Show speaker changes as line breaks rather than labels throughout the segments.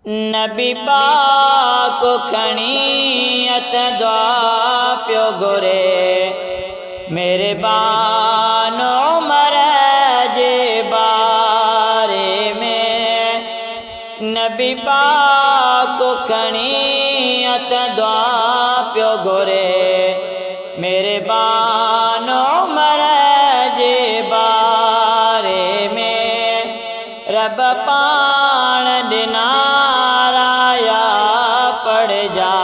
नबी पाक खणी अत दुआ पियो घुरे, मेरे बान उमर जे बारे में। नबी पाक खणी अत दुआ पियो घुरे, मेरे बान उमर जे बारे में। रब पाण ॾिना पढ़ जा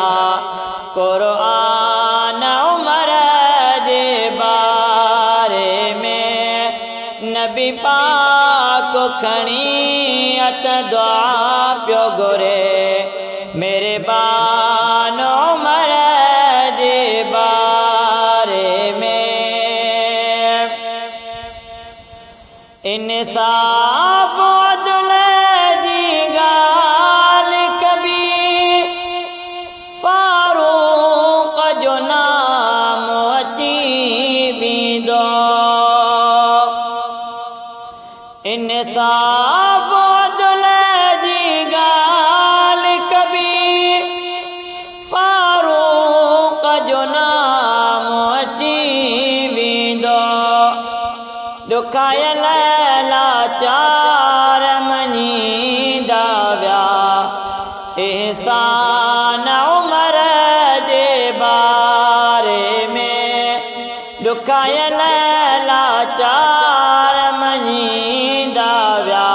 कुरान उमर जे बारे में। नबी पाक खणी अत दुआ पियो घुरे, मेरे बान उमर जे बारे में। इंसाफ अदल जी ॻाल्हि कबी, फारूक जो नाम अची वेंदो। इंसाफ अदल जी ॻाल्हि कबी, फारूक जो नाम अची वेंदो। ॾुखायल लाचार मञींदा विया, एहसान उमर जे बारे में। ॾुखायल लाचार मञींदा विया,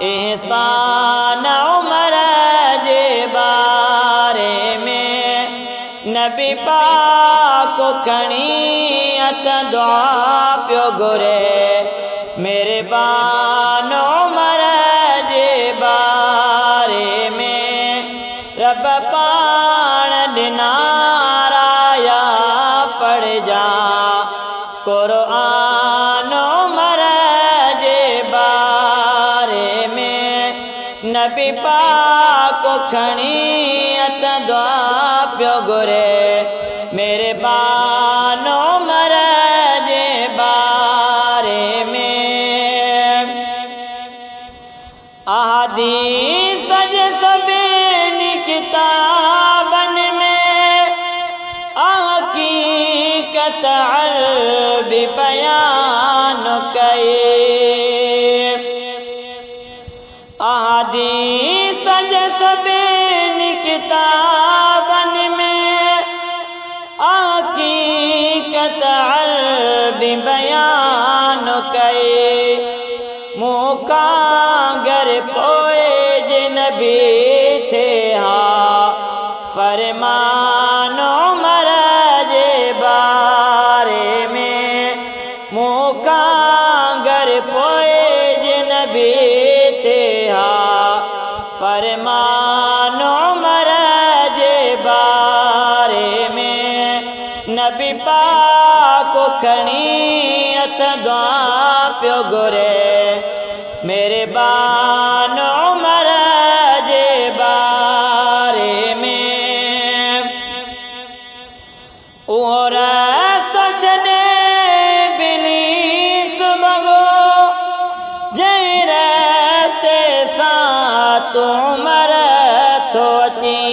एहसान उमर जे बारे में। नबी पाक खणी अत दुआ पियो घुरे, मेरे बान उमर जे बारे में। रब पाण ॾिना राया पढ़ जा कुरान उमर जे बारे में। नबी पाक खणी अत दुआ पियो घुरे, मेरे बान उमर जे बारे में। अहादीस जे सभिनी किताबनि में हक़ीक़त अरबी बयान कई। अहादीस जे सभिनी किताबनि में हक़ीक़त अरबी बयान कई। मूंखां घर पोइ जिन बि थे हा, फरमान उमर जे बारे में। मूंखां घर पोइ जिन बि थे हा, फरमान उमर जे बारे में। नबी पाक खणी अत दुआ पियो घुरे, मेरे बान उमर जे बारे में। उहो रस्तो छॾे इब्लीस भॻो, जंहिं रस्ते सां तूं उमर थो अची।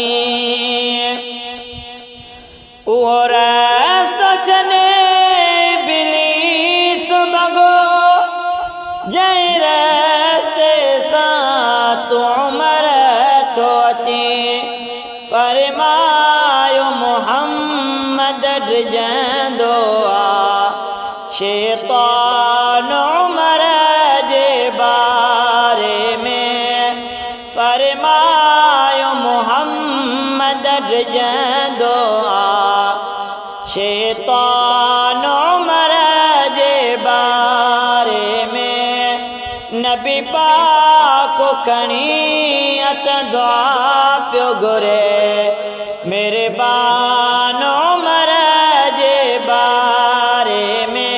उहो रस्तो छॾे इब्लीस भॻो, जंहिं रस्ते सां तूं उमर थो अची। फरमायो मुहम्मद डिॼंदो आ, शैतान उमर जे बारे में। फरमायो मुहम्मद डिॼंदो आ, शैतान उमर जे बारे में। नबी पाक खणी अत दुआ पियो घुरे, मेरे बान उमर जे बारे में।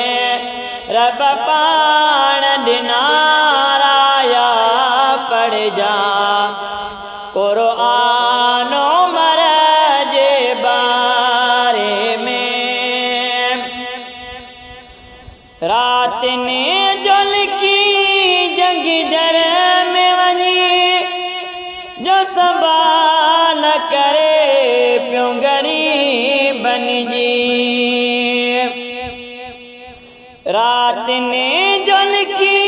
रब पाण ॾिना राया पढ़ जा कुरान उमर जे बारे में। रातिनि जो लिखी जंगी दर में वञी जो संभाल करे पियो ग़रीबन जी। रात ने जुल्की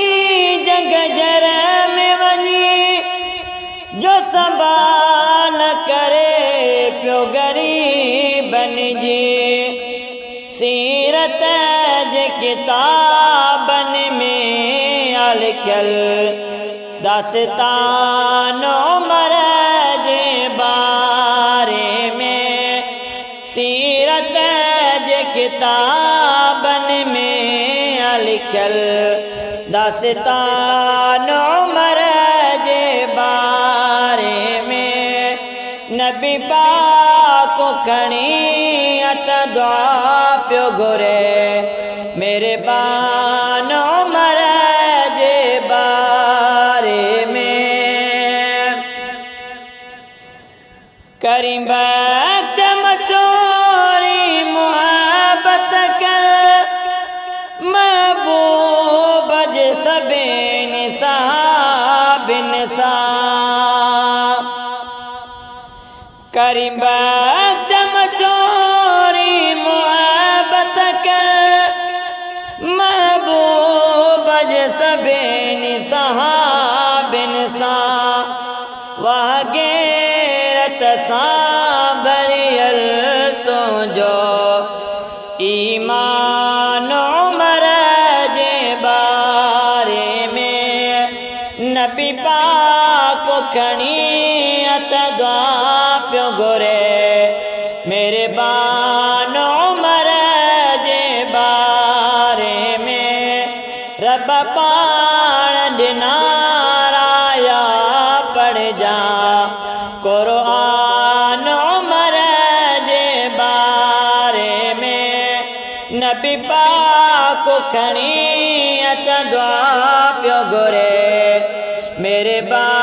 जंग जर में वञी जो संभाल करे पियो ग़रीबन जी। सीरत जे किताबन में लिखियल दास्तान उमर जे बारे में। सीरत जे किताबन में लिखियल दास्तान उमर जे बारे में। नबी पाक खणी अत दुआ पियो घुरे मेरे बान उमर जे बारे में। करीम चमचोरी मुहब्बत कर महबूब जे सभिनी सहाबिन सां। करीम चमचोरी मुहब्बत कर महबूब जे सभिनी सहाबिन सां। वह गैरत सां भरियल तुंहिंजो ईमान उमर जे बारे में। नबी पाक खणी अत दुआ पियो घुरे मेरे बान उमर जे बारे में। रब पाण ॾिनाराया पढ़ जा क़ुरान उमर जे बारे में। नबी पाक खणी अत दुआ पियो घुरे मेरे बान